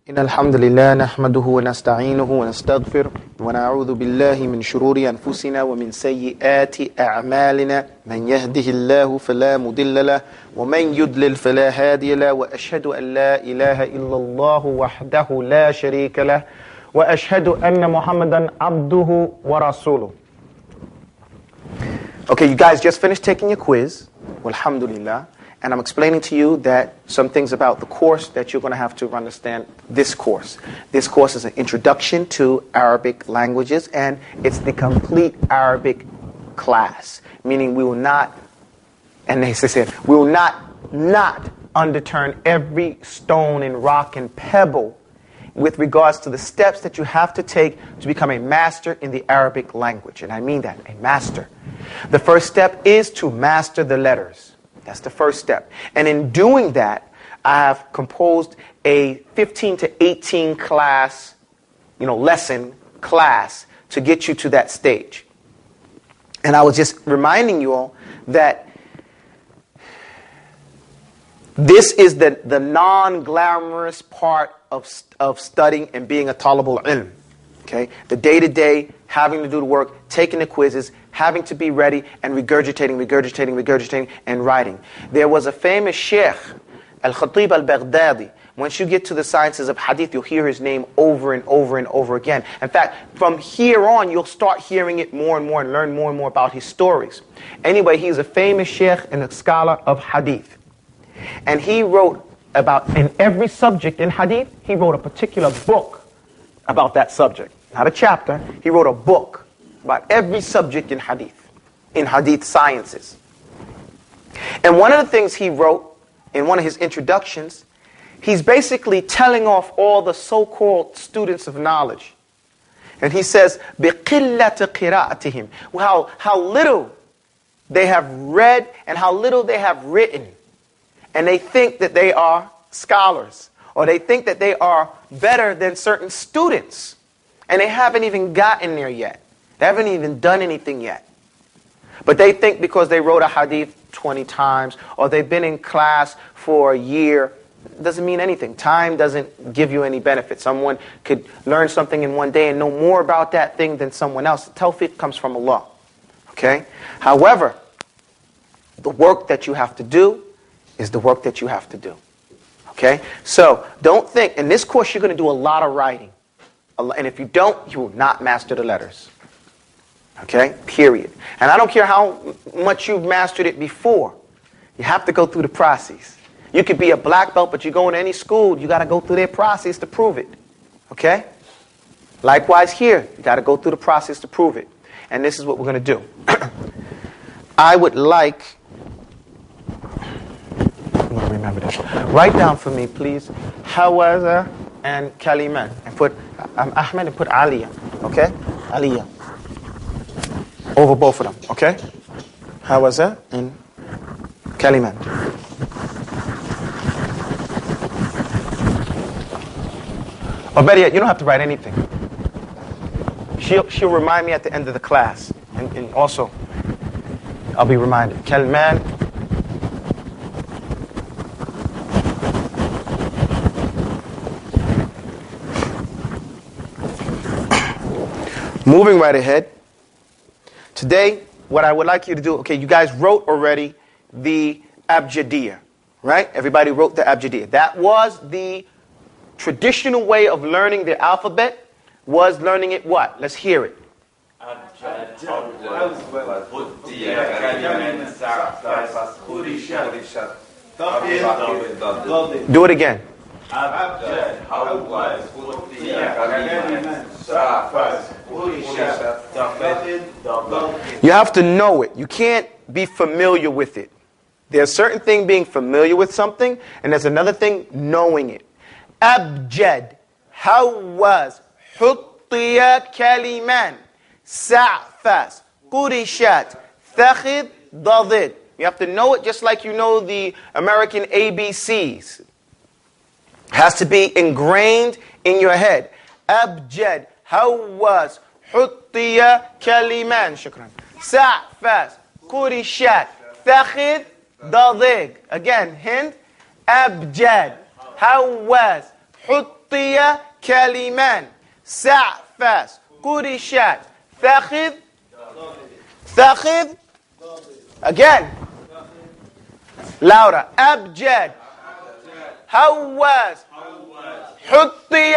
إن الحمد لله نحمده ونستعينه ونستغفر ونعوذ بالله من شرور أنفسنا ومن سيئات أعمالنا من يهده الله فلا مضل له ومن يضلل فلا هادي له وأشهد أن لا إله إلا الله وحده لا شريك له وأشهد أن محمدا عبده ورسوله. Okay, you guys just finished taking your quiz, alhamdulillah, and I'm explaining to you that some things about the course that you're going to have to understand this course. This course is an introduction to Arabic languages, and it's the complete Arabic class, meaning we will not, and they said, we will not underturn every stone and rock and pebble with regards to the steps that you have to take to become a master in the Arabic language. And I mean that, a master. The first step is to master the letters. That's the first step. And in doing that, I have composed a 15 to 18 class, lesson class to get you to that stage. And I was just reminding you all that this is the non-glamorous part of studying and being a talibul ilm. Okay? The day-to-day, having to do the work, taking the quizzes, having to be ready, and regurgitating, and writing. There was a famous sheikh, Al-Khatib al-Baghdadi. Once you get to the sciences of hadith, you'll hear his name over and over and over again. In fact, from here on, you'll start hearing it more and more and learn more and more about his stories. Anyway, he's a famous sheikh and a scholar of hadith. And he wrote about, in every subject in hadith, he wrote a particular book about that subject. Not a chapter, he wrote a book about every subject in hadith sciences. And one of the things he wrote in one of his introductions, he's basically telling off all the so-called students of knowledge. And he says, بِقِلَّةِ قِرَاءَتِهِمْ, how little they have read and how little they have written. And they think that they are scholars, or they think that they are better than certain students. And they haven't even gotten there yet. They haven't even done anything yet. But they think because they wrote a hadith 20 times, or they've been in class for a year, it doesn't mean anything. Time doesn't give you any benefit. Someone could learn something in one day and know more about that thing than someone else. Tawfiq comes from Allah. Okay? However, the work that you have to do is the work that you have to do. Okay? So, don't think, in this course you're going to do a lot of writing. And if you don't, you will not master the letters. Okay? Period. And I don't care how much you've mastered it before. You have to go through the process. You could be a black belt, but you go into any school, you got to go through their process to prove it. Okay? Likewise here, you got to go through the process to prove it. And this is what we're going to do. I would like... I'm going to remember this. Write down for me, please, Hawaza and Kaliman. And put Ahmed and put Aliyah. Okay? Aliyah. Over both of them. Okay? Hawaza and Kaliman. Or better yet, you don't have to write anything. She'll remind me at the end of the class. And also, I'll be reminded. Kalman. Moving right ahead. Today, what I would like you to do, okay, you guys wrote already the Abjadiyya, right? Everybody wrote the Abjadiyya. That was the traditional way of learning the alphabet, was learning it what? Let's hear it. Do it again. You have to know it. You can't be familiar with it. There's a certain thing being familiar with something, and there's another thing knowing it. Abjad, Hawaz, Huttiya Kaliman, Sa'fas, Qurishat, Thakhid, Dadid. You have to know it just like you know the American ABCs. It has to be ingrained in your head. Abjad, Hawaz, Huttiya Kaliman. Shukran. Sa'fas, Qurishat, Thakhid, Dadid. Again, hint. Abjad, Hawaz, حط حطي كلمان سعفاس قرشات ثخذ ثخذ again louder أبجد هواز حطي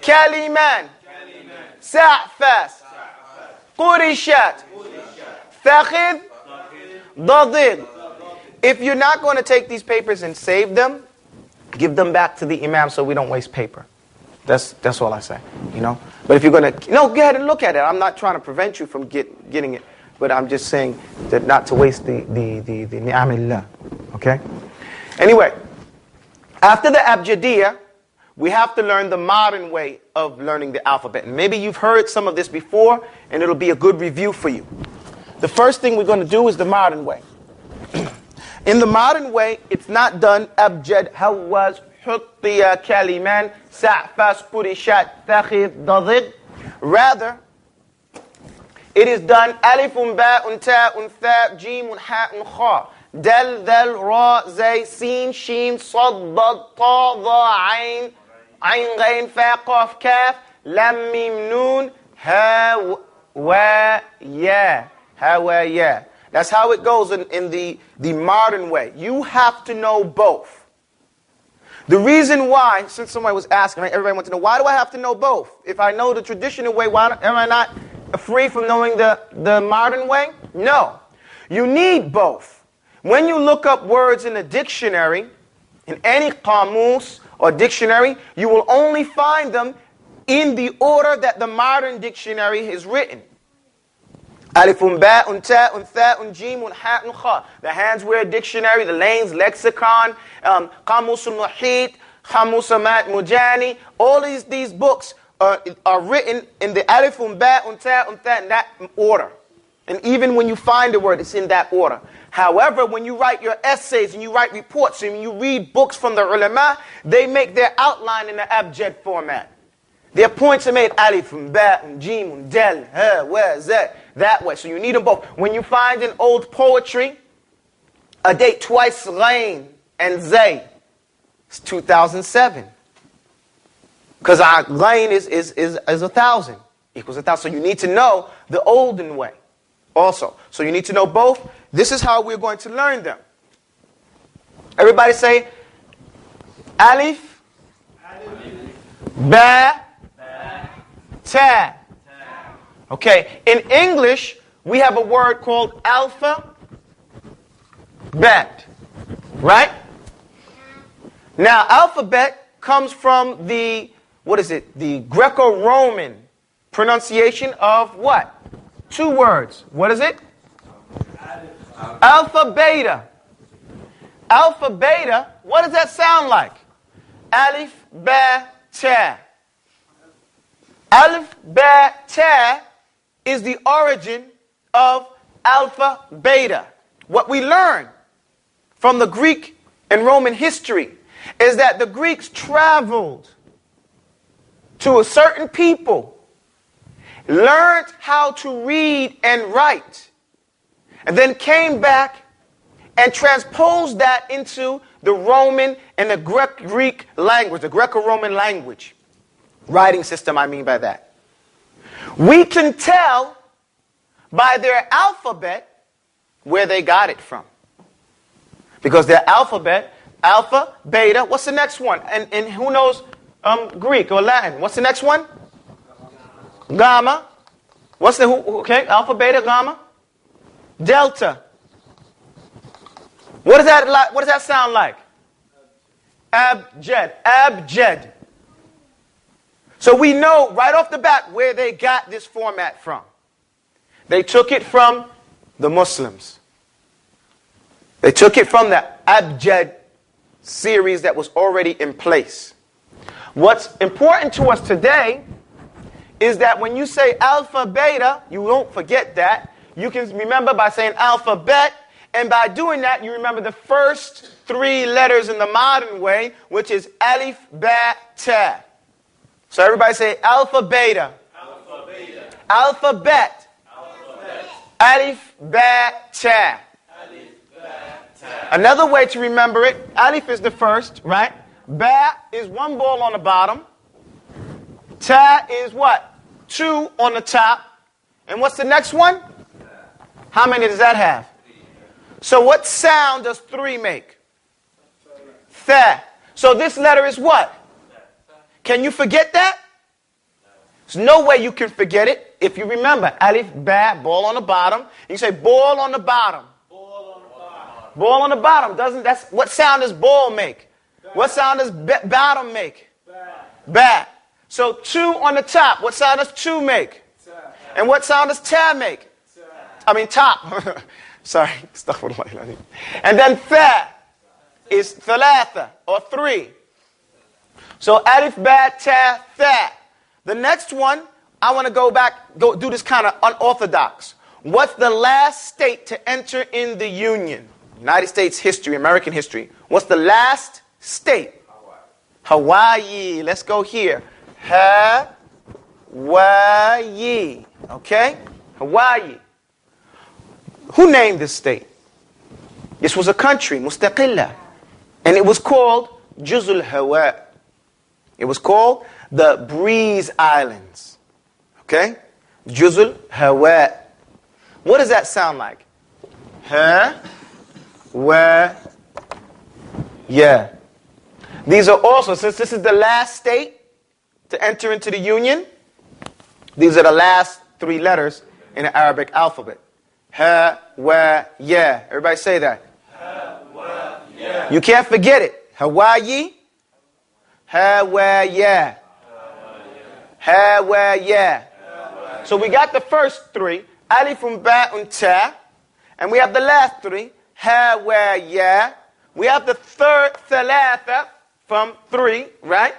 كلمان سعفاس قرشات ثخذ ضضيض. If you're not going to take these papers and save them, give them back to the imam so we don't waste paper. That's all I say, you know. But if you're going to, no, go ahead and look at it. I'm not trying to prevent you from getting it, but I'm just saying that not to waste the ni'amillah, okay? Anyway, after the abjadiyya, we have to learn the modern way of learning the alphabet. And maybe you've heard some of this before, and it'll be a good review for you. The first thing we're going to do is the modern way. In the modern way, it's not done abjad, hawaz, huttiya, kaliman, sa'fas, purishat, takhid, dadid. Rather, it is done alifun, ba'un, ta'un, tha, jimun, ha'un, kha. Dal, dal, ra, zay, sin, shin, sad, dad, ta, dha, ayn, ayn, ghayn, fa, qaf, kaf, lam, mim, noon, ha, wa, ya. Ha, ya. That's how it goes in the modern way. You have to know both. The reason why, since somebody was asking, right, everybody wants to know, why do I have to know both? If I know the traditional way, why am I not free from knowing the modern way? No. You need both. When you look up words in a dictionary, in any qamus or dictionary, you will only find them in the order that the modern dictionary is written. Alifun, ba'un, ta'un, tha'un, jimun, ha'un, kha. The Handswear Dictionary, the Lane's Lexicon, Qamus al-Muhit, Qamus al-Mujani, all these books are written in the Alifun, ba'un, ta'un, tha'un, in that order. And even when you find a word, it's in that order. However, when you write your essays and you write reports and you read books from the ulama, they make their outline in the abjad format. Their points are made alifun, ba'un, jimun, dal, ha, wa, za, that way. So you need them both. When you find in old poetry a date twice ghain and zay, it's 2007. Because our ghain is 1,000, equals 1,000. So you need to know the olden way also. So you need to know both. This is how we're going to learn them. Everybody say alif, ba, ta. Okay, in English, we have a word called alphabet, right? Now, alphabet comes from the Greco-Roman pronunciation of what? Two words. What is it? Alpha, beta. Alpha, beta, what does that sound like? Alif, ba, ta. Alif, ba, ta is the origin of alpha, beta. What we learn from the Greek and Roman history is that the Greeks traveled to a certain people, learned how to read and write, and then came back and transposed that into the Roman and the Greek language, the Greco-Roman language. Writing system, I mean by that. We can tell by their alphabet where they got it from. Because their alphabet, alpha, beta, what's the next one? And who knows Greek or Latin? What's the next one? Gamma. What's the, okay, alpha, beta, gamma. Delta. What does that sound like? Abjad. Abjad. So we know right off the bat where they got this format from. They took it from the Muslims. They took it from the Abjad series that was already in place. What's important to us today is that when you say alpha, beta, you don't forget that. You can remember by saying alphabet, and by doing that, you remember the first three letters in the modern way, which is alif, ba, ta. So everybody say alpha, beta. Alpha, beta. Alphabet. Alphabet. Alif, ba, ta. Alif, ba, ta. Another way to remember it, alif is the first, right? Ba is one ball on the bottom. Ta is what? Two on the top. And what's the next one? How many does that have? So what sound does 3 make? Tha. So this letter is what? Can you forget that? There's no way you can forget it. If you remember, alif, ba, ball on the bottom. You say ball on the bottom. Ball on the bottom. Ball on the bottom. That's what sound does ball make? What sound does bottom make? Ba. So 2 on the top. What sound does 2 make? And what sound does ta make? I mean top. Sorry. And then tha is thalatha, or 3. So alif, ba, ta, tha. The next one, I want to go do this kind of unorthodox. What's the last state to enter in the Union? United States history, American history. What's the last state? Hawaii. Let's go here. Hawaii. Okay? Hawaii. Who named this state? This was a country, mustaqillah. And it was called Juzul Hawa. It was called the Breeze Islands. Okay? Juzul Hawa. What does that sound like? Yeah. These are also, since this is the last state to enter into the Union, these are the last 3 letters in the Arabic alphabet. Yeah. Everybody say that. Yeah. You can't forget it. Hawaii. Yeah. Yeah. So we got the first 3, alif, ba, ta, and we have the last 3, yeah. We have the third thalatha from 3, right?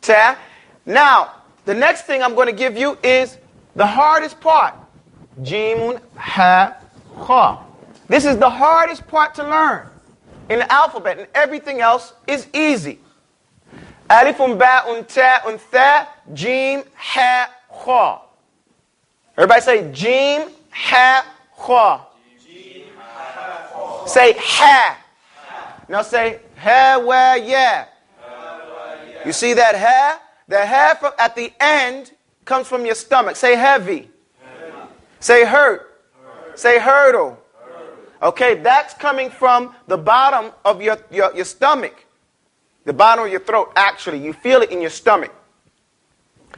Ta. Now, the next thing I'm going to give you is the hardest part. Jimun, ha, kha. This is the hardest part to learn in the alphabet, and everything else is easy. Alif, ba, ta, tha, jim, ha, kha. Everybody say jim, ha, kha. Say ha. Now say ha, yeah. You see that ha? The ha at the end comes from your stomach. Say heavy. Say hurt. Say hurdle. Okay, that's coming from the bottom of your stomach. The bottom of your throat, actually. You feel it in your stomach.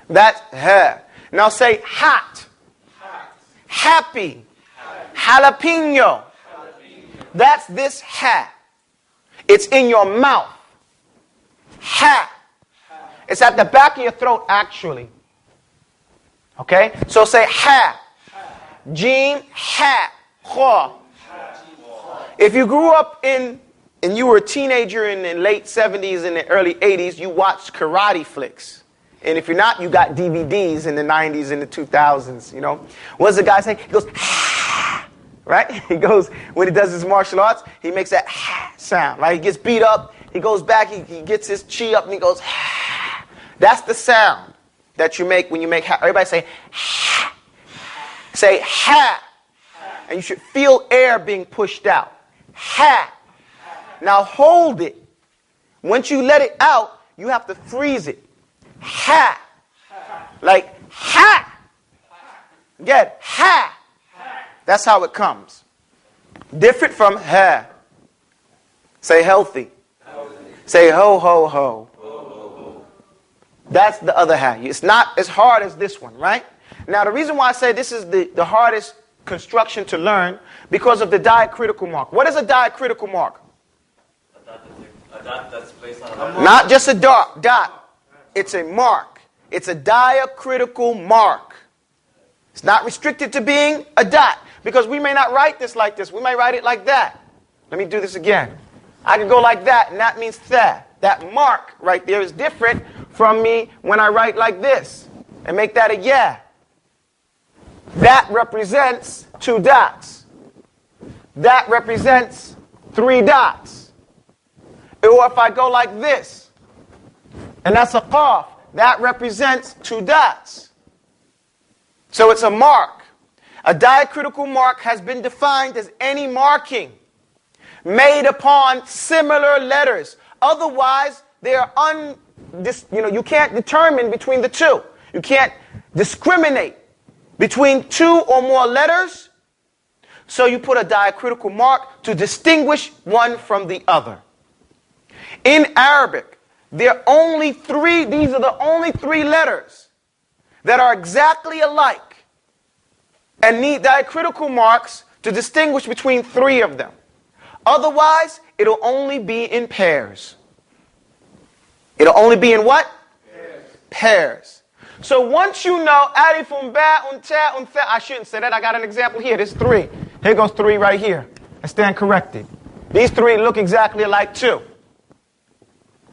That's ha. Now say hot. Happy. Jalapeno. That's this ha. It's in your mouth. Ha. It's at the back of your throat, actually. Okay? So say ha. Jim, ha, kha. If you grew up and you were a teenager in the late 70s and the early 80s, you watched karate flicks. And if you're not, you got DVDs in the 90s and the 2000s, you know. What does the guy say? He goes, ha, right? He goes, when he does his martial arts, he makes that ha sound, right? He gets beat up, he goes back, he gets his chi up, and he goes, ha. That's the sound that you make when you make ha. Everybody say, ha. Say, ha. And you should feel air being pushed out. Ha. Now hold it. Once you let it out, you have to freeze it. Ha. Like ha. Get ha. That's how it comes. Different from ha. Say healthy. Say ho, ho, ho. That's the other ha. It's not as hard as this one, right? Now the reason why I say this is the hardest construction to learn, because of the diacritical mark. What is a diacritical mark? A dot that's placed on a mark. Not just a dot. It's a mark. It's a diacritical mark. It's not restricted to being a dot, because we may not write this like this. We may write it like that. Let me do this again. I can go like that, and that means tha. That mark right there is different from me when I write like this and make that a yeah. That represents 2 dots. That represents 3 dots. Or if I go like this, and that's a qaf, that represents 2 dots. So it's a mark. A diacritical mark has been defined as any marking made upon similar letters. Otherwise, they are you can't determine between the two. You can't discriminate between two or more letters. So you put a diacritical mark to distinguish one from the other. In Arabic, there are only three, these are the only three letters that are exactly alike and need diacritical marks to distinguish between three of them. Otherwise, it'll only be in pairs. It'll only be in what? Pairs. So once you know alifun, ba'un, ta'un, tha, I shouldn't say that. I got an example here. There's three. Here goes three right here. I stand corrected. These three look exactly alike too.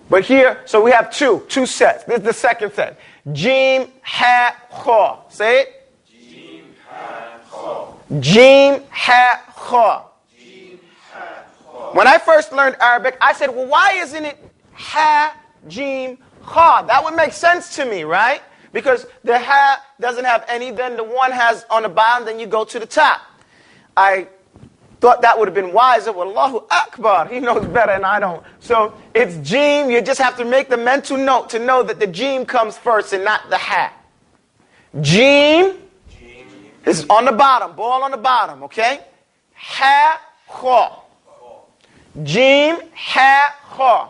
But here, so we have two sets. This is the second set. Jim, ha, kha. Say it. Jim, ha, kha. Jim, ha, kha. Jim, ha, kha. When I first learned Arabic, I said, well, why isn't it ha, jim, kha? That would make sense to me, right? Because the ha doesn't have any, then the one has on the bottom, then you go to the top. I thought that would have been wiser. Well, Allahu Akbar, he knows better and I don't. So it's Jim, you just have to make the mental note to know that the Jim comes first and not the ha. Jim is on the bottom, ball on the bottom, okay? Ha, kha. Jim, ha, kha.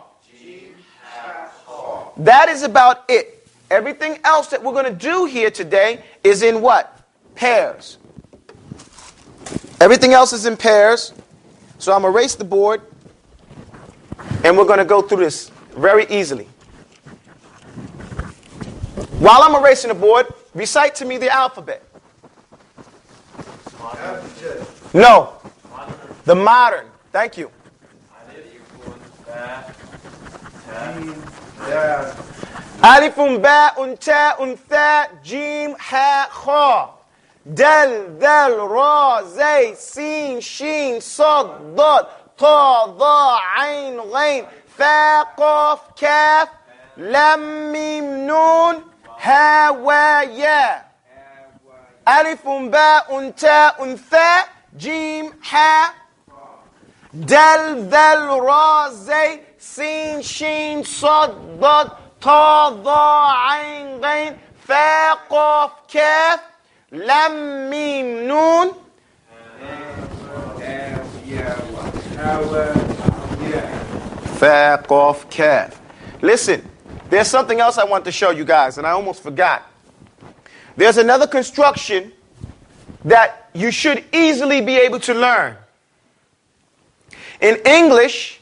That is about it. Everything else that we're going to do here today is in what? Pairs. Everything else is in pairs. So I'm going to erase the board. And we're going to go through this very easily. While I'm erasing the board, recite to me the alphabet. No. The modern. Thank you. Alifun, ba'un, ta'un, tha, jim, ha, kha. Dal, dal, ra, zay, sin, shin, sad, dad, ta, dha, ain, ghain, fa, qaf, kaf, lam, mim, nun, ha, wa, ya. Alifun, ba'un, ta'un, tha, jim, ha. Dal, dal, ra, zay, sin, shin, sad, dad, ta, dha, ain, ghain, fa, qaf, kaf, lam, mim, nun. Fa, qaf, kaf. Listen, there's something else I want to show you guys, and I almost forgot. There's another construction that you should easily be able to learn. In English,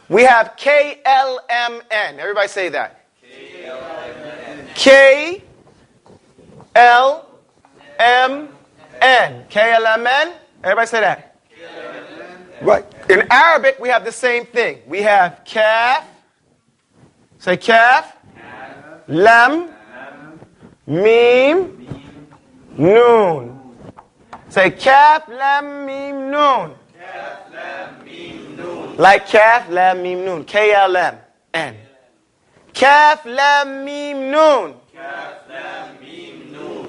we have K-L-M-N. Everybody say that. K-L-M-N. K-L-M-N. Everybody say that. Right. In Arabic, we have the same thing. We have kaf. Say kaf. Lam. Mim. Noon. Say kaf, lam, mim, noon. Like kaf, lam, mim, noon. K-L-M-N. Kaf, lam, mim, noon.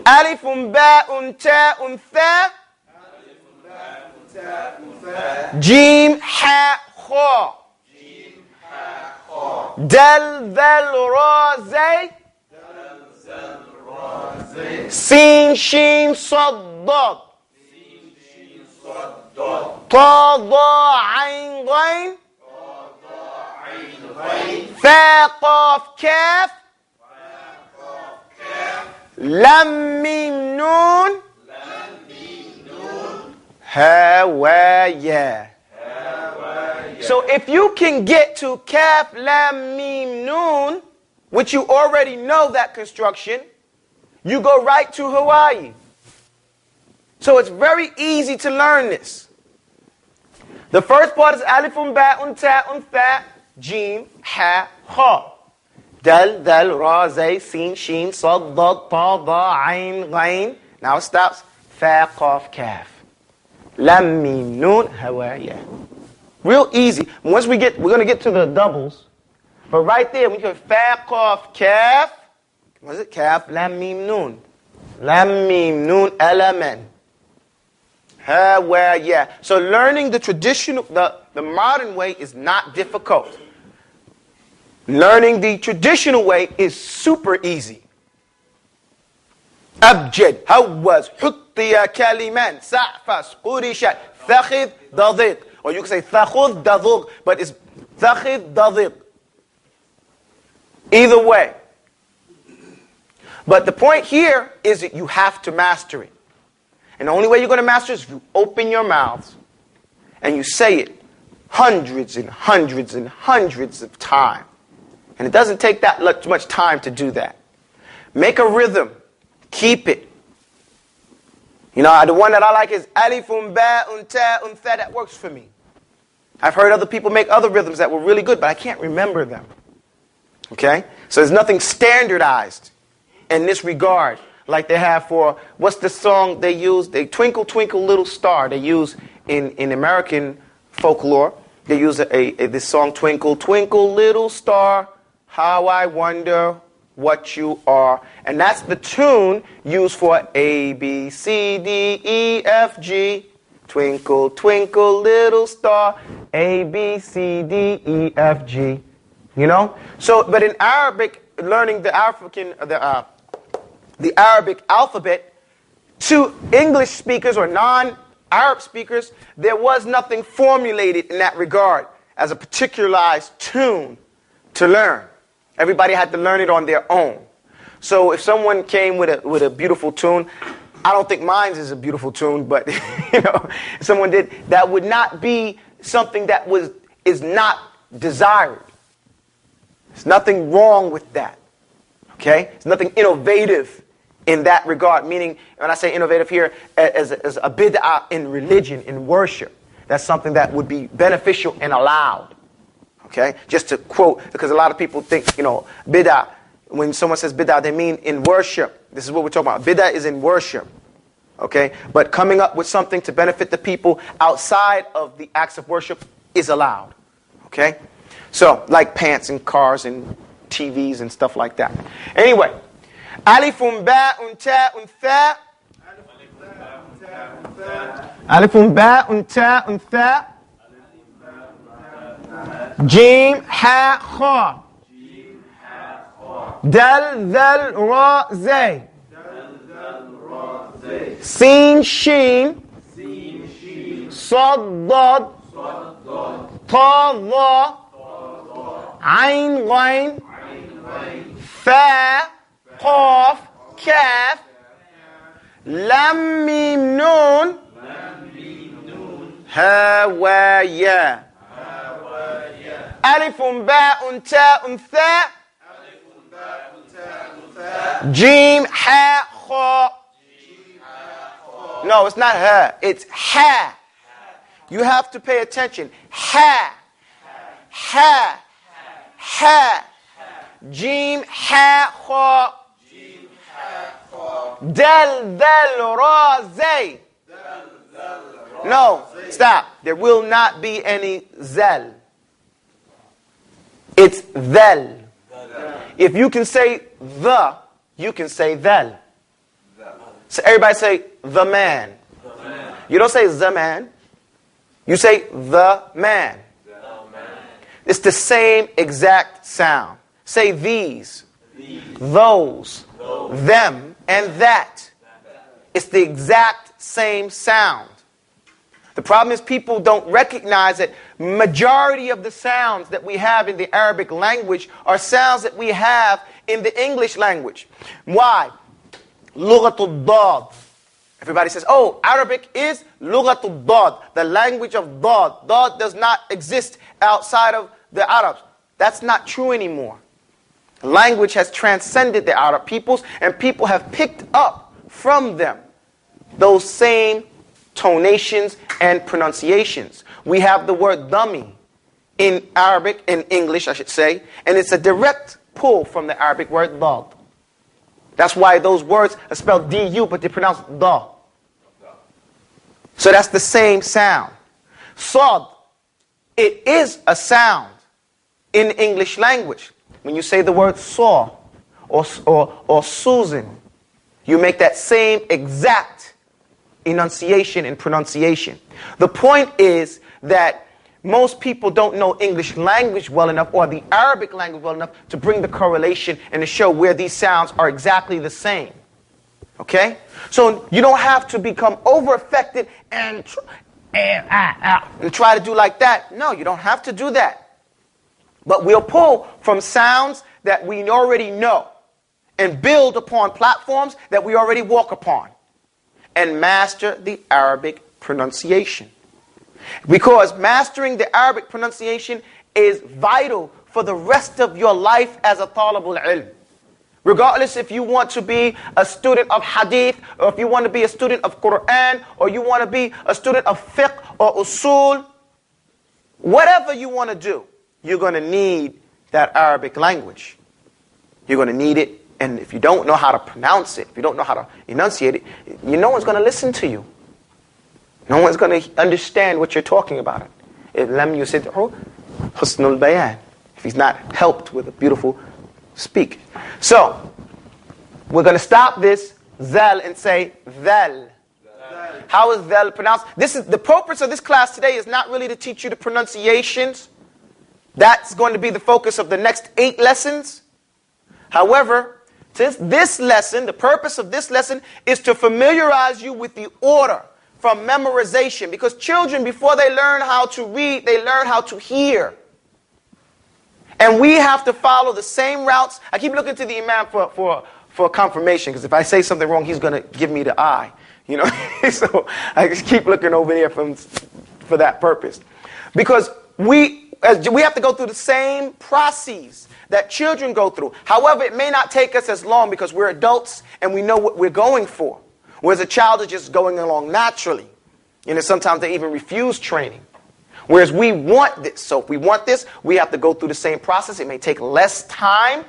Alifun, ba'un, ta'un, tha. Jim, ha, kha. Dal, dhal, ra, zay. Sin, shin, sad, dad. Ta, dha, ain, ghain. Fa, qaf, kaf. Lam, mim, noon. Ha, wa, ya. So if you can get to kaf, lam, mim, noon, which you already know that construction, you go right to Hawaii. So it's very easy to learn this. The first part is alifun, ba'un, ta'un, tha, jim, ha, kha. Dal, dal, ra, zay, sin, shin, sad, dad, ta, da, ain, ghain. Now it stops. Fa, qaf, kaf. Lam, mim, noon, hawa, ya. Real easy. Once we're going to get to the doubles. But right there, when you go fa, qaf, kaf. What is it? Kaf, lam, mim, noon. Lam, mim, noon, alaman. Ha, wa, ya. So learning the traditional, the modern way is not difficult. Learning the traditional way is super easy. أبجد هوز حطي كلمان سعفس قرشت ثخذ ضضيق. Or you can say ثخذ ضضيق, but it's ثخذ ضضيق. Either way. But the point here is that you have to master it. And the only way you're going to master it is if you open your mouths and you say it hundreds and hundreds and hundreds of times. And it doesn't take that much time to do that. Make a rhythm. Keep it. You know, the one that I like is alifun, ba'un, ta'un, tha. That works for me. I've heard other people make other rhythms that were really good, but I can't remember them. Okay? So there's nothing standardized in this regard like they have for, what's the song they use? They Twinkle, Twinkle, Little Star. They use in American folklore. They use this song, Twinkle, Twinkle, Little Star, how I wonder what you are. And that's the tune used for A, B, C, D, E, F, G. Twinkle, twinkle, little star, A, B, C, D, E, F, G. You know? So, but in Arabic, learning the Arabic alphabet, to English speakers or non-Arab speakers, there was nothing formulated in that regard as a particularized tune to learn. Everybody had to learn it on their own. So if someone came with a beautiful tune, I don't think mine is a beautiful tune, but you know, if someone did, that would not be something that is not desired. There's nothing wrong with that. Okay? There's nothing innovative in that regard. Meaning, when I say innovative here, as a bid'ah in religion, in worship, that's something that would be beneficial and allowed. Okay? Just to quote, because a lot of people think, you know, bid'ah, when someone says bid'ah, they mean in worship. This is what we're talking about. Bid'ah is in worship. Okay? But coming up with something to benefit the people outside of the acts of worship is allowed. Okay? So, like pants and cars and TVs and stuff like that. Anyway, alifun, ba'un, ta'un, tha. Alifun, ba'un, ta'un, tha. Jim, ha, kha. Dal, dhal, ra, zay. Sin, sheen. Sad, dad. Ta, dha. Ain, ghain. Fa, qaf, kaf. Lam, mim, nun. Ha, wa, ya. Alifun, ba'un, ta'un, tha. Jim, ha, kha. No, it's not ha. It's ha. You have to pay attention. Ha. Ha. Ha. Jim, ha, kha. Dal, dal, ra, zay. No, stop. There will not be any zal. It's dhal. If you can say the, you can say dhal. So everybody say the man. You don't say the man. You say the man. It's the same exact sound. Say these, those, them, and that. It's the exact same sound. The problem is people don't recognize that majority of the sounds that we have in the Arabic language are sounds that we have in the English language. Why? Lughatul Dad. Everybody says, oh, Arabic is Lughatul Dad, the language of Dad. Dad does not exist outside of the Arabs. That's not true anymore. Language has transcended the Arab peoples, and people have picked up from them those same tonations and pronunciations. We have the word dummy in Arabic, in English I should say, and it's a direct pull from the Arabic word dad. That's why those words are spelled D-U, but they're pronounced da. So that's the same sound. Sad, it is a sound in English language. When you say the word saw or Susan, you make that same exact enunciation and pronunciation. The point is that most people don't know English language well enough or the Arabic language well enough to bring the correlation and to show where these sounds are exactly the same. Okay? So you don't have to become over-affected and try to do like that. No, you don't have to do that. But we'll pull from sounds that we already know and build upon platforms that we already walk upon and master the Arabic pronunciation. Because mastering the Arabic pronunciation is vital for the rest of your life as a talibul ilm. Regardless if you want to be a student of hadith, or if you want to be a student of Quran, or you want to be a student of fiqh or usul, whatever you want to do, you're going to need that Arabic language. You're going to need it, and if you don't know how to pronounce it, if you don't know how to enunciate it, no one's going to listen to you. No one's going to understand what you're talking about. If lam yusidhu husnul bayan, if he's not helped with a beautiful speak. So, we're going to stop this zal and say dhal. How is dhal pronounced? This is the purpose of this class today is not really to teach you the pronunciations. That's going to be the focus of the next 8 lessons. However, this lesson, the purpose of this lesson is to familiarize you with the order from memorization. Because children, before they learn how to read, they learn how to hear. And we have to follow the same routes. I keep looking to the imam for confirmation, because if I say something wrong, he's going to give me the eye. You know, so I just keep looking over there for that purpose. Because we have to go through the same processes that children go through. However, it may not take us as long because we're adults and we know what we're going for. Whereas a child is just going along naturally. You know, sometimes they even refuse training. Whereas we want this. So if we want this, we have to go through the same process. It may take less time,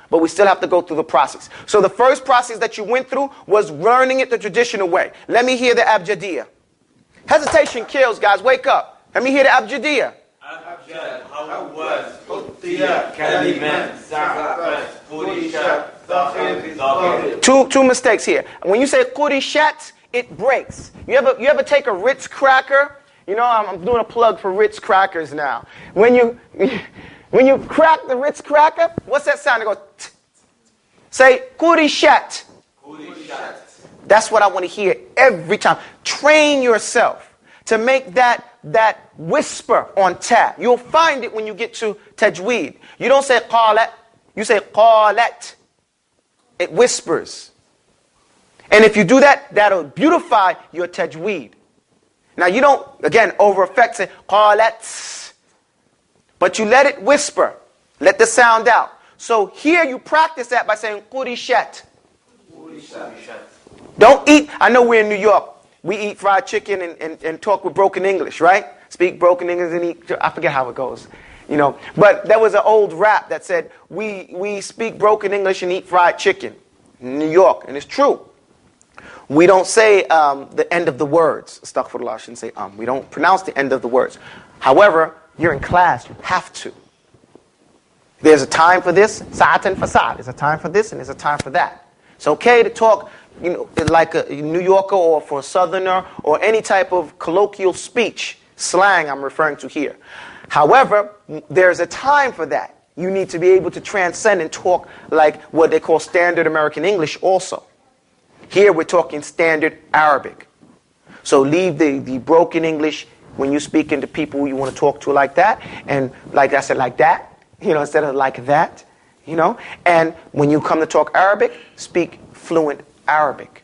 but we still have to go through the process. So the first process that you went through was learning it the traditional way. Let me hear the abjadiyah. Hesitation kills, guys. Wake up. Let me hear the abjadiyah. أبجد هوز خطي كلمات زعفت فرشت ضخم ضاغط. Two mistakes here. When you say qurishat, it breaks. You ever take a Ritz cracker? You know, I'm doing a plug for Ritz crackers now. When you crack the Ritz cracker, what's that sound? It goes t. Say qurishat. That's what I want to hear every time. Train yourself to make that whisper on ta. You'll find it when you get to tajweed. You don't say qalat, you say qalat. It whispers. And if you do that, that'll beautify your tajweed. Now you don't, again, over affect, say qalat. But you let it whisper. Let the sound out. So here you practice that by saying qurishat. Don't eat, I know we're in New York. We eat fried chicken and talk with broken English, right? Speak broken English and eat, I forget how it goes. You know, but there was an old rap that said, we speak broken English and eat fried chicken in New York. And it's true. We don't say the end of the words. Astaghfirullah, I shouldn't say We don't pronounce the end of the words. However, you're in class, you have to. There's a time for this, sa'atan for sa'. There's a time for this and there's a time for that. It's okay to talk, you know, like a New Yorker or for a Southerner or any type of colloquial speech, slang I'm referring to here. However, there's a time for that. You need to be able to transcend and talk like what they call standard American English also. Here we're talking standard Arabic. So leave the broken English when you're speaking to people you want to talk to like that. And like I said, like that, you know, instead of like that, you know. And when you come to talk Arabic, speak fluent Arabic.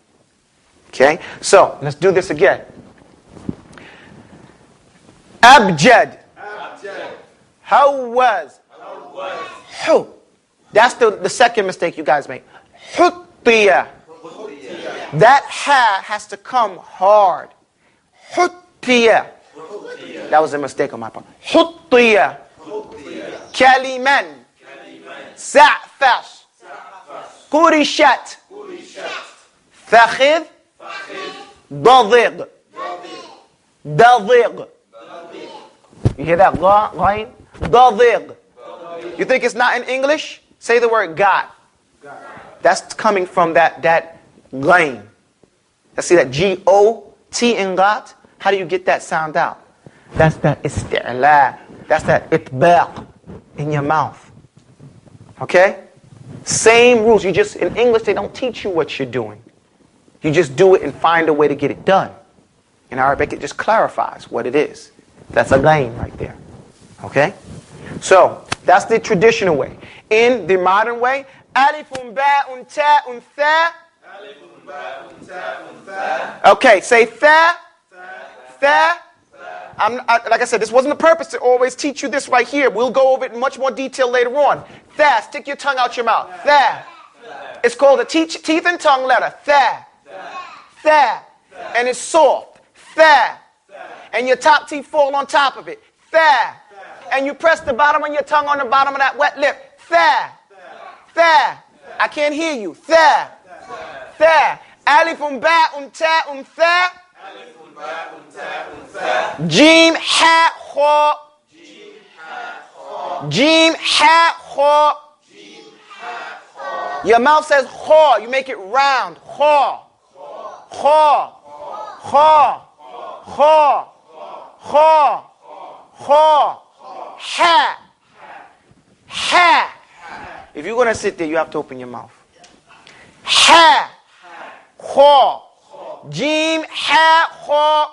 Okay? So, let's do this again. Abjad. Hawaz. Hu. That's the second mistake you guys make. Huttiya. That ha has to come hard. Huttiya. That was a mistake on my part. Huttiya. Kaliman. Sa'fash. Qurishat. Fakhid. Dadig. Dadig. You hear that line? Dadig. You think it's not in English? Say the word got. That's coming from that lane. Let's see that G-O-T in got. How do you get that sound out? That's that isti'la. That's that itbaq in your mouth. Okay? Same rules. You just, in English, they don't teach you what you're doing. You just do it and find a way to get it done. In Arabic, it just clarifies what it is. That's a gain right there. Okay? So, that's the traditional way. In the modern way, alifun, ba'un, ta'un, tha. Alifun, ba'un, ta'un, tha. Okay, say tha. Tha. Like I said, this wasn't the purpose to always teach you this right here. We'll go over it in much more detail later on. Tha. Stick your tongue out your mouth. Tha. It's called a teeth and tongue letter. Tha. Tha. And it's soft. Tha. And your top teeth fall on top of it. Tha. And you press the bottom of your tongue on the bottom of that wet lip. Tha. Tha. I can't hear you. Tha. Tha. Alifun, ba'un, ta'un, tha. Alifun, ba'un, ta'un, tha. Jim, ha, kha. Jim, ha, kha. Your mouth says kha. You make it round. Kha. Kha. Kha. Kha. Kha. Kha. Ha. Ha. If you're going to sit there, you have to open your mouth. Ha. Kha. Jim, ha, kha.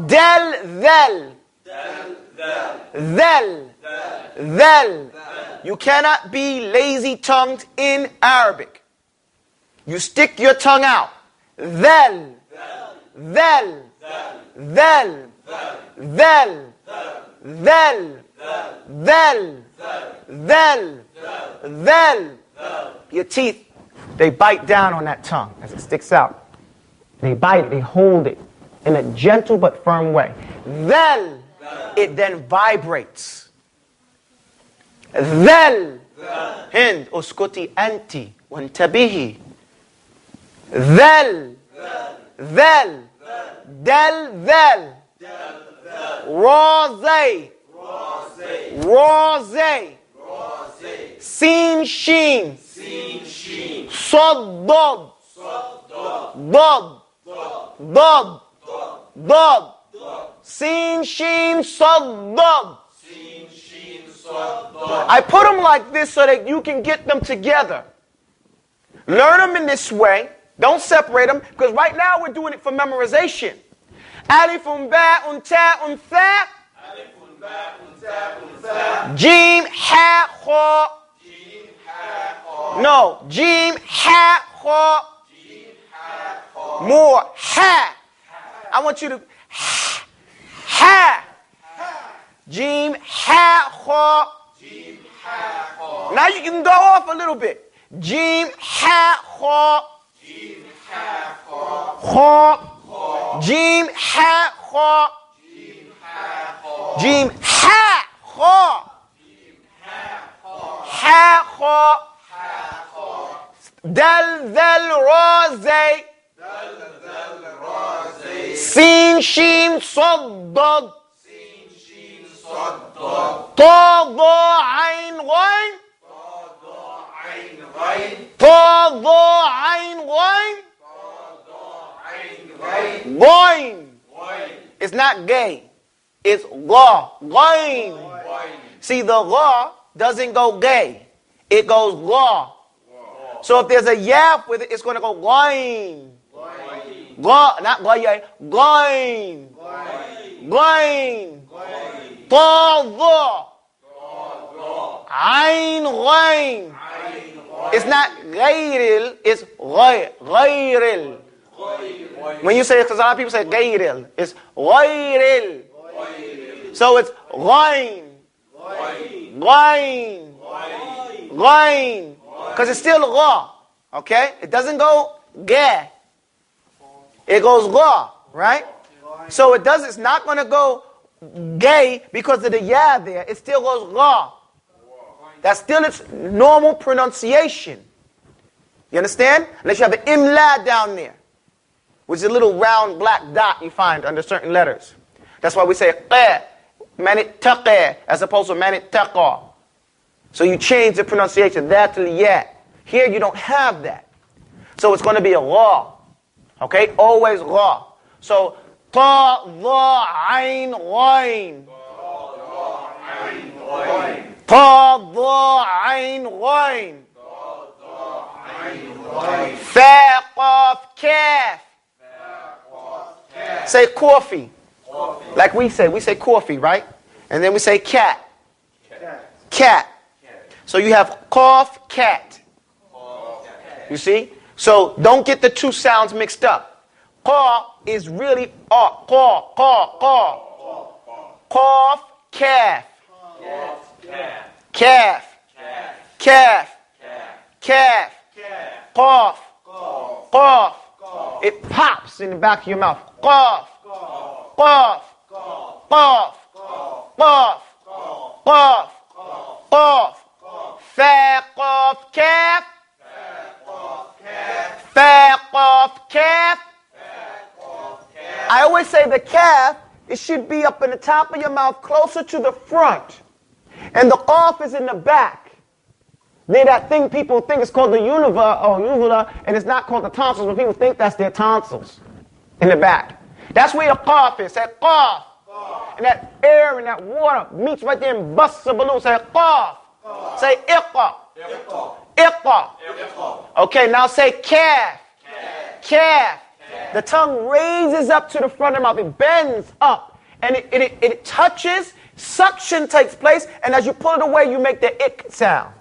Dal, dhal. Dhal. Dhal. You cannot be lazy-tongued in Arabic. You stick your tongue out. Dhal. Dhal. Dhal. Dhal. Dhal. Dhal. Dhal. Dhal. Your teeth, they bite down on that tongue as it sticks out. They bite it, they hold it in a gentle but firm way. Dhal. It then vibrates. Dhal. Hind, uskuti anti, wantabihi. Dhal. Dhal. Dal, dhal. Razay. Razay. Sin, sheen. Sad, dad. Dad. Dad. Dad. Sin, sheen, sad, dad. I put them like this so that you can get them together. Learn them in this way. Don't separate them, because right now we're doing it for memorization. Alifun, ba'un, ta'un, tha. Alifun, ba'un, ta'un, tha. Jim, ha, kha. Jim, ha, kha. No, jim, ha, kha. Jim, ha, kha. More, ha. I want you to ha. Ha. Jim, ha, kha. Jim, ha, kha. Now you can go off a little bit. Jim, ha, kha. Jim, ha, kha. Jim, ha, kha. Jim, ha, kha. Ha, kha. Dal, dhal, ra, zay. Sin, sheen, sad, dad. Ta, dha, ayn, ghayn. Ta, dha, ayn, ghayn. Ghayn. It's not gay. It's gha. Ghayn. See, the gha doesn't go gay. It goes gha. So if there's a yap with it, it's going to go ghayn. Gha, not ghayn. Ghayn. Ghayn. Ta, dha. Ayn, ghayn. It's not ghayril, it's ghayril. When you say, because a lot of people say gayril, it's ghayril. So it's ghayn. Ghayn. Ghayn. Because it's still gha. Okay? It doesn't go ga. It goes gha, right? So it's not going to go gay because of the ya there. It still goes gha. That's still its normal pronunciation. You understand? Unless you have an imla down there, which is a little round black dot you find under certain letters. That's why we say qa, manit taqa, as opposed to manit taqa. So you change the pronunciation, that to the ya. Here you don't have that. So it's going to be a gha. Okay? Always gha. So Ta, dha, ayn, ghayn. Ta, dha, ayn, ghayn. Fa, qaf, kaf. Say coffee. Like we say coffee, right? And then we say cat. Cat. So you have qaf, cat. You see? So don't get the two sounds mixed up. Qa is really qa. Qaf, calf. Calf. Calf. Calf. Qaf. Qaf. It pops in the back of your mouth. Qaf. Qaf. Qaf. Qaf. Qaf. Qaf. Fa, qaf, calf. Fa, qaf, calf. I always say the calf, it should be up in the top of your mouth, closer to the front. And the qaf is in the back. Near that thing people think is called the uvula, and it's not called the tonsils, but people think that's their tonsils in the back. That's where the qaf is. Say qaf. And that air and that water meets right there and busts a balloon. Say qaf. Say iqqa. Iqqa. Okay, now say calf. Calf. The tongue raises up to the front of the mouth. It bends up. And it touches. Suction takes place. And as you pull it away, you make the ick sound.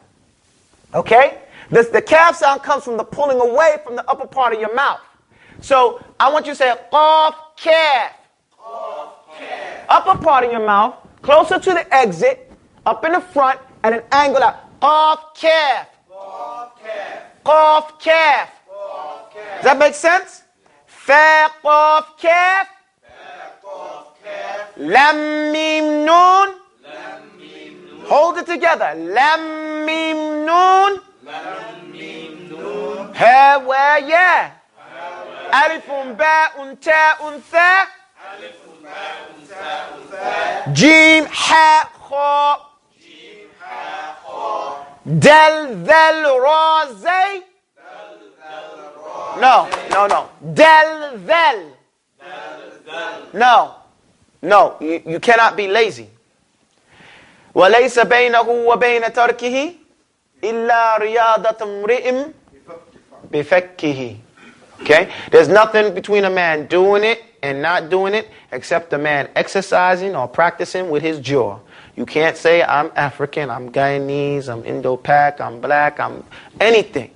Okay? The calf sound comes from the pulling away from the upper part of your mouth. So I want you to say qaf, calf. Upper part of your mouth, closer to the exit, up in the front, and an angle out. Qaf, calf. Qaf, calf. Does that make sense? Fa, qaf, calf. Lam, mim, noon. Hold it together. Lam, mim, noon. Ha, wa, ya. Alifun, ba'un, ta'un, tha. Jim, ha, kha. Dal, dhal, ra, zay. No. Dal, dhal. No, you cannot be lazy. وَلَيْسَ بَيْنَهُ وَبَيْنَ تَرْكِهِ إِلَّا رِيَاضَةُ امْرِئٍ بِفَكِّهِ. Okay? There's nothing between a man doing it and not doing it except a man exercising or practicing with his jaw. You can't say, I'm African, I'm Guyanese, I'm Indo-Pak, I'm black, I'm anything.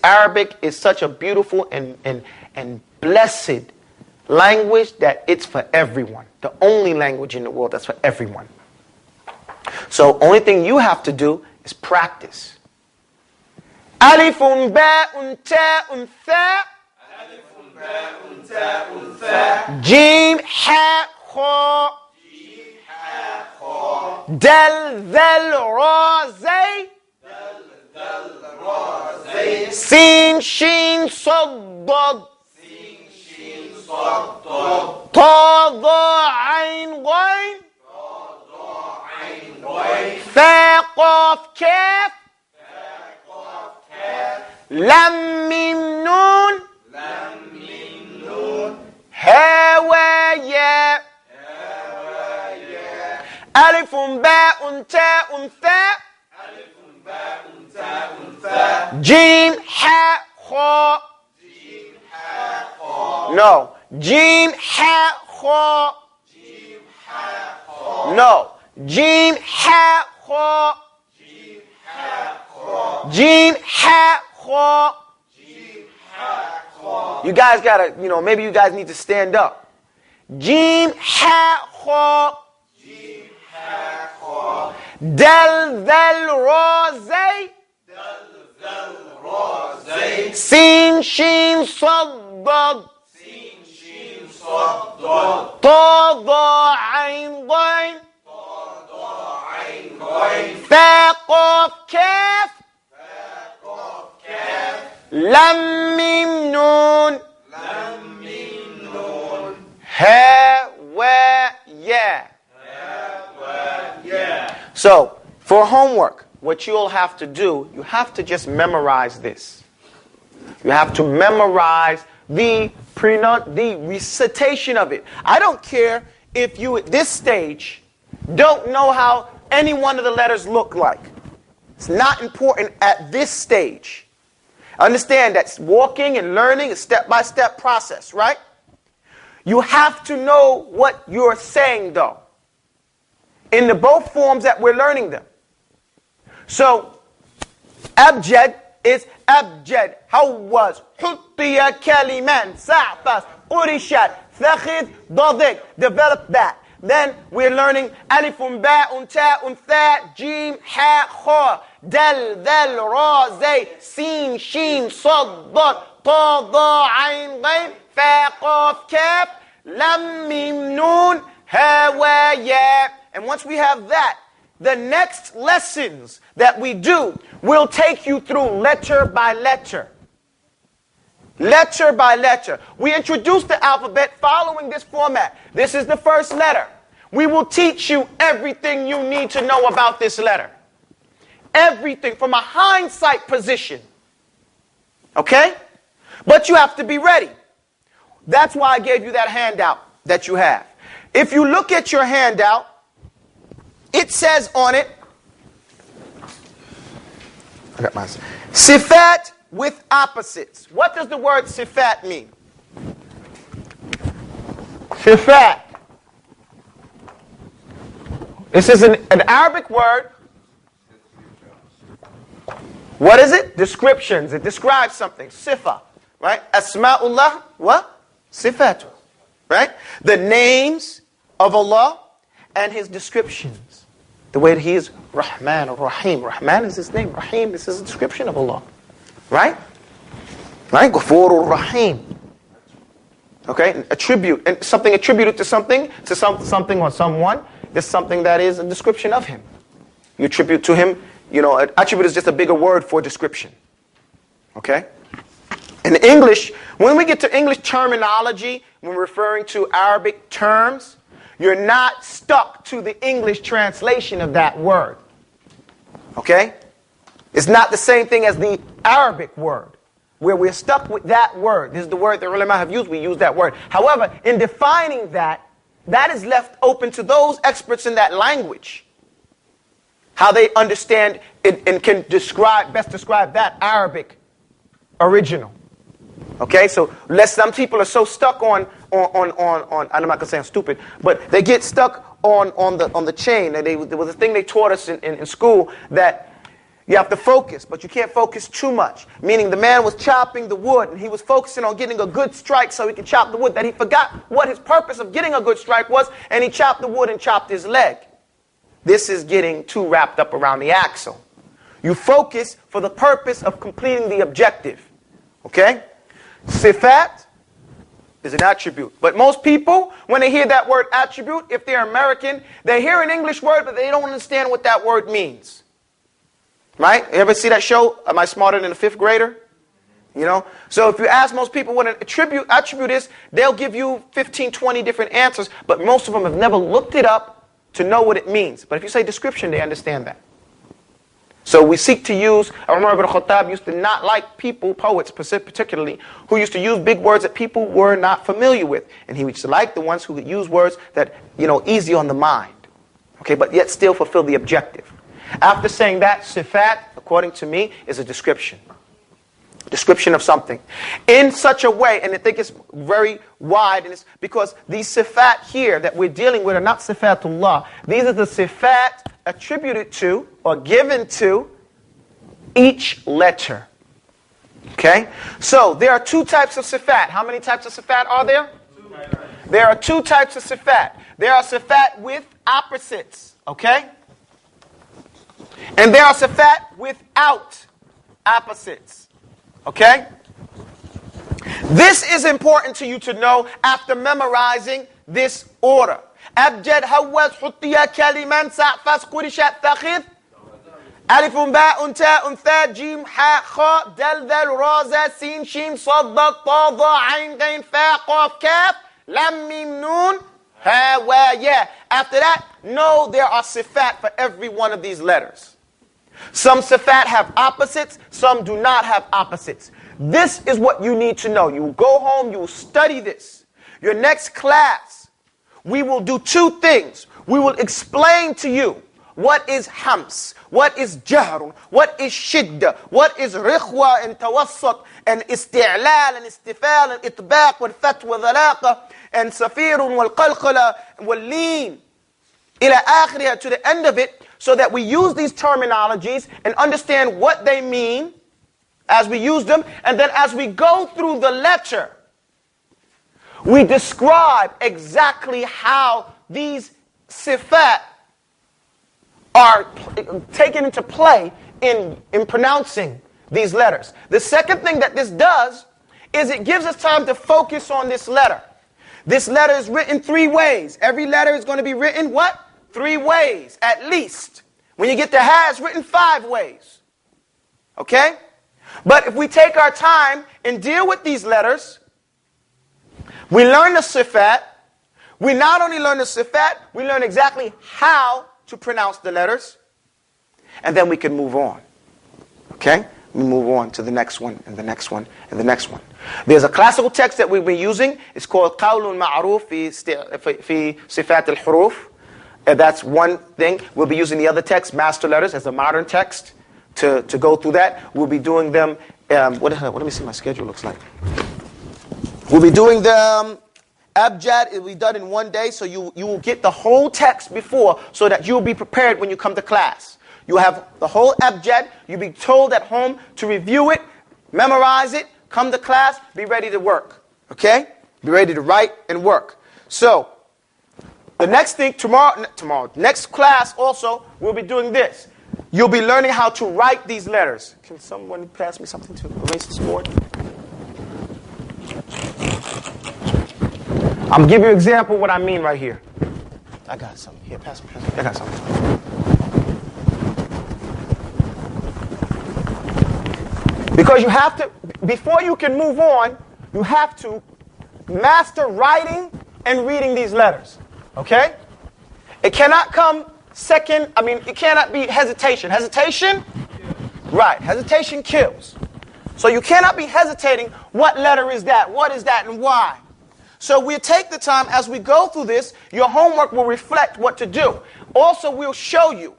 Arabic is such a beautiful and blessed language that it's for everyone. The only language in the world that's for everyone. So only thing you have to do is practice. Alifun, ba'un, ta'un, tha. Jim, ha, kha. Dal, dhal, ra, zay. Sin, shin, sad, dad. Ta, dha, ayn, ghayn. Fa, qaf, kaf. Lam, mim, noon. Ha, wa, ya. Alifun, ba'un, ta'un, tha. Jim, ha, kha. No. Jim, ha, kha. No. Jim, ha, kha. Jim, ha, kha. You guys gotta, maybe you guys need to stand up. Jim, ha, kha. Dal, dhal, ra, zay. Sin, shin, sad, dad. Ta, dha, ayn, ghayn. Fa, qaf, kaf. Lam, mim, noon. Ha, wa, ya. So, for homework, what you'll have to do, you have to just memorize this. You have to memorize the the recitation of it. I don't care if you at this stage don't know how any one of the letters look like. It's not important at this stage. Understand that walking and learning is a step-by-step process, right? You have to know what you're saying, though, in the both forms that we're learning them. So, abjad is abjad. How was? Huttiya kaliman, sa'fas, urishat, thakhid, dadik. Develop that. Then we're learning alifun, ba'un, ta'un, tha, jim, ha, kha, dal, dhal, ra, zay, sin, shin, sad, dad, ta, dha, ayn, ghayn, fa, qaf, kaf, lam, mim, noon, ha, wa, ya. And once we have that, the next lessons that we do will take you through letter by letter. Letter by letter. We introduce the alphabet following this format. This is the first letter. We will teach you everything you need to know about this letter. Everything from a hindsight position. Okay? But you have to be ready. That's why I gave you that handout that you have. If you look at your handout, it says on it, I got mine. Sifat with opposites. What does the word sifat mean? Sifat. This is an Arabic word. What is it? Descriptions. It describes something. Sifa. Right? Asma'ullah. What? Sifatu. Right? The names of Allah and His descriptions. The way that He is Rahman or Rahim. Rahman is His name. Rahim is His description of Allah. Right? Right? Ghafurur Rahim. Okay? Attribute. And something attributed to something or someone. There's something that is a description of Him. You attribute to Him, attribute is just a bigger word for description. Okay? In English, when we get to English terminology, when we're referring to Arabic terms, you're not stuck to the English translation of that word. Okay? It's not the same thing as the Arabic word, where we're stuck with that word. This is the word that ulama have used. We use that word. However, in defining that is left open to those experts in that language. How they understand it and can best describe that Arabic original. Okay, so some people are so stuck on I'm not gonna say I'm stupid, but they get stuck on the chain. And there was a thing they taught us in school that you have to focus, but you can't focus too much. Meaning the man was chopping the wood and he was focusing on getting a good strike so he could chop the wood, that he forgot what his purpose of getting a good strike was, and he chopped the wood and chopped his leg. This is getting too wrapped up around the axle. You focus for the purpose of completing the objective. Okay? Sifat is an attribute. But most people, when they hear that word attribute, if they're American, they hear an English word, but they don't understand what that word means. Right? You ever see that show, Am I Smarter Than a Fifth Grader? So if you ask most people what an attribute is, they'll give you 15, 20 different answers, but most of them have never looked it up to know what it means. But if you say description, they understand that. So we seek to use, Umar ibn Khattab used to not like people, poets particularly, who used to use big words that people were not familiar with. And he used to like the ones who could use words that, easy on the mind. Okay, but yet still fulfill the objective. After saying that, sifat, according to me, is a description. Description of something. In such a way, and I think it's very wide, and it's because these sifat here that we're dealing with are not sifatullah. These are the sifat attributed to or given to each letter. Okay? So, there are two types of sifat. How many types of sifat are there? There are two types of sifat. There are sifat with opposites. Okay? And there are sifat without opposites. Okay? This is important to you to know after memorizing this order. Abjad, hawaz, huttiya, kaliman, sa'fas, qurishat, thakhid. Alifun, ba'un, ta'un, tha, jim, ha, kha, dal, dhal, ra, za, sin, shin, sad, dad, ta, dha, ayn, ghayn, fa, qaf, kaf, lam, mim, noon, ha, wa, ya. After that, know there are sifat for every one of these letters. Some sifat have opposites, some do not have opposites. This is what you need to know. You will go home, you will study this. Your next class, we will do two things. We will explain to you what is hams, what is jahrun, what is shidda, what is rikhwa and tawassut, and isti'lal and istifal and itbaq and fatwa dhalaqa and safirun wal qalqala wal leen ila akhiriha, to the end of it, so that we use these terminologies and understand what they mean as we use them, and then as we go through the lecture, we describe exactly how these sifat are taken into play in pronouncing these letters. The second thing that this does is it gives us time to focus on this letter. This letter is written 3 ways. Every letter is going to be written, what? 3 ways, at least. When you get to ha, it's written 5 ways. Okay? But if we take our time and deal with these letters, we learn the sifat. We not only learn the sifat, we learn exactly how to pronounce the letters, and then we can move on. Okay? We move on to the next one, and the next one, and the next one. There's a classical text that we've been using. It's called Qawlun Ma'ruf fi Sifat al-Huruf. That's one thing. We'll be using the other text, Master Letters, as a modern text to go through that. We'll be doing them, let me see my schedule looks like. We'll be doing them, Abjad, it will be done in 1 day, so you will get the whole text before, so that you'll be prepared when you come to class. You'll have the whole Abjad, you'll be told at home to review it, memorize it, come to class, be ready to work. Okay? Be ready to write and work. So, the next thing, next class also, we'll be doing this. You'll be learning how to write these letters. Can someone pass me something to erase this board? I'm giving you an example of what I mean right here. I got something. Here, pass me. I got something. Because you have to, before you can move on, you have to master writing and reading these letters. Okay? It cannot come second, it cannot be hesitation. Hesitation? Right, hesitation kills. So you cannot be hesitating, what letter is that, what is that, and why? So we'll take the time as we go through this, your homework will reflect what to do. Also, we'll show you.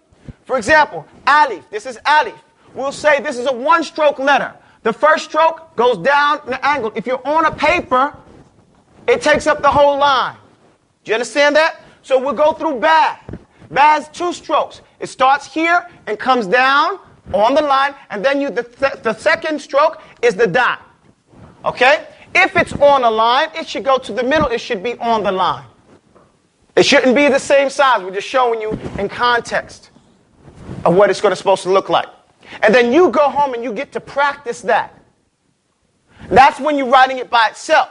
For example, alif, this is alif. We'll say this is a 1-stroke letter. The first stroke goes down in an angle. If you're on a paper, it takes up the whole line. Do you understand that? So we'll go through ba. Ba is 2 strokes. It starts here and comes down on the line, and then the second stroke is the dot. Okay? If it's on a line, it should go to the middle. It should be on the line. It shouldn't be the same size. We're just showing you in context of what it's supposed to look like. And then you go home and you get to practice that. That's when you're writing it by itself.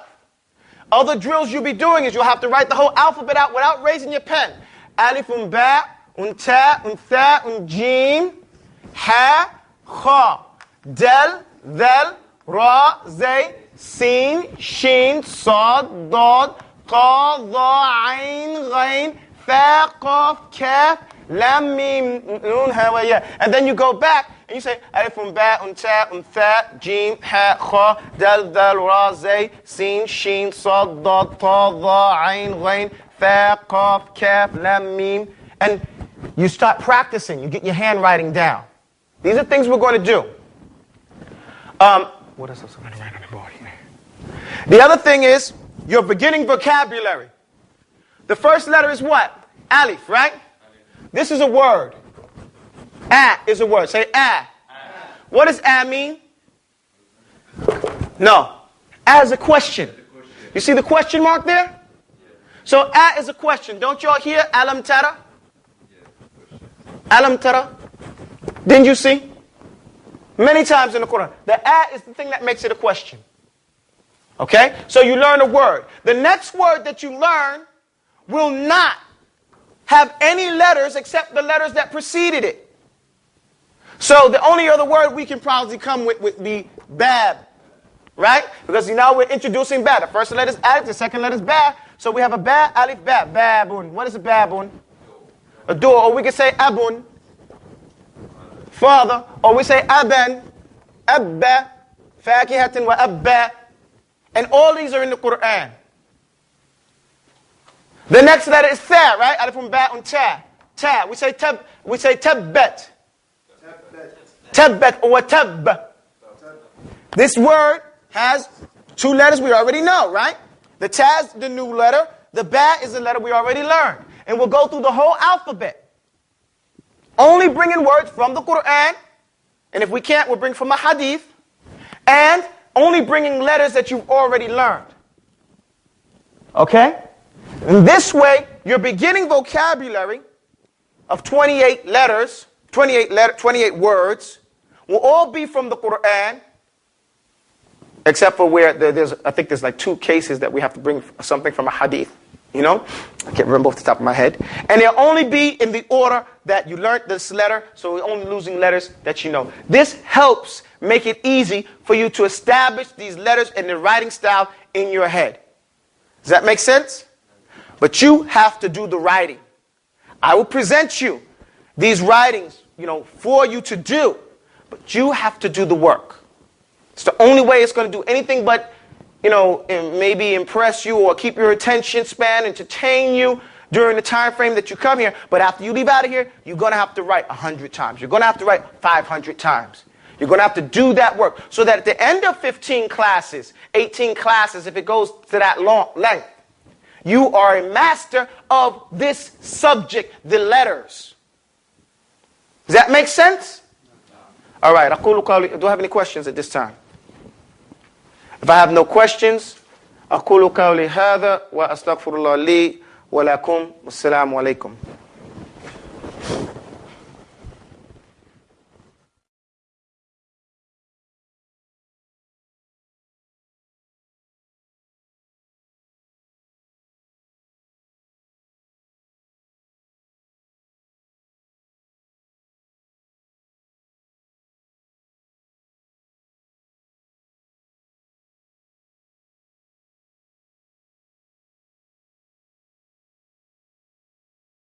Other drills you'll be doing is you'll have to write the whole alphabet out without raising your pen. Alif, ba, ta, tha, jim, ha, kha, del, dhal, ra, zay, sin, shin, sad, dad, qa, dha, ain, ghain, fa, qaf, kaf, lam, mim, nun, ha, wa, ya. And then you go back and you say alif, ba, ta, tha, jim, ha, kha, del, dhal, ra, zay, sin, shin, sad, dad, ta, dha, ain, ghain, fa, qaf, kaf, lam, mim. And you start practicing. You get your handwriting down. These are things we're going to do. What else is going to write on the board here? The other thing is your beginning vocabulary. The first letter is what? Alif, right? Alif. This is a word. A is a word. Say a. What does a mean? No. A is a question. You see the question mark there? So a is a question. Don't y'all hear alam tara? Alam tara? Didn't you see? Many times in the Quran. The a is the thing that makes it a question. Okay? So you learn a word. The next word that you learn will not have any letters except the letters that preceded it. So the only other word we can probably come with would be bab. Right? Because now we're introducing ba. The first letter is alif, the second letter is ba. So we have a ba, alif, ba. Babun. What is a babun? A door. Or we can say abun, father. Or we say aban, abba, fakihatin wa abba. And all these are in the Quran. The next letter is tha, right? Alifun ba'un ta. Ta. We say tabbat. Tabbat or tab. This word has two letters we already know, right? The ta is the new letter. The ba is the letter we already learned. And we'll go through the whole alphabet. Only bringing words from the Quran. And if we can't, we'll bring from a hadith. And only bringing letters that you've already learned. Okay? In this way, your beginning vocabulary of 28 letters, 28 words, will all be from the Quran, except for where I think there's like 2 cases that we have to bring something from a hadith. You know? I can't remember off the top of my head. And they'll only be in the order that you learned this letter, so we're only losing letters that you know. This helps make it easy for you to establish these letters and the writing style in your head. Does that make sense? But you have to do the writing. I will present you these writings, for you to do, but you have to do the work. It's the only way it's going to do anything but maybe impress you or keep your attention span, entertain you during the time frame that you come here. But after you leave out of here, you're going to have to write 100 times. You're going to have to write 500 times. You're going to have to do that work so that at the end of 15 classes, 18 classes, if it goes to that length, you are a master of this subject, the letters. Does that make sense? All right. Do I have any questions at this time? If I have no questions, أقول قولي هذا وأستغفر الله لي ولكم والسلام عليكم.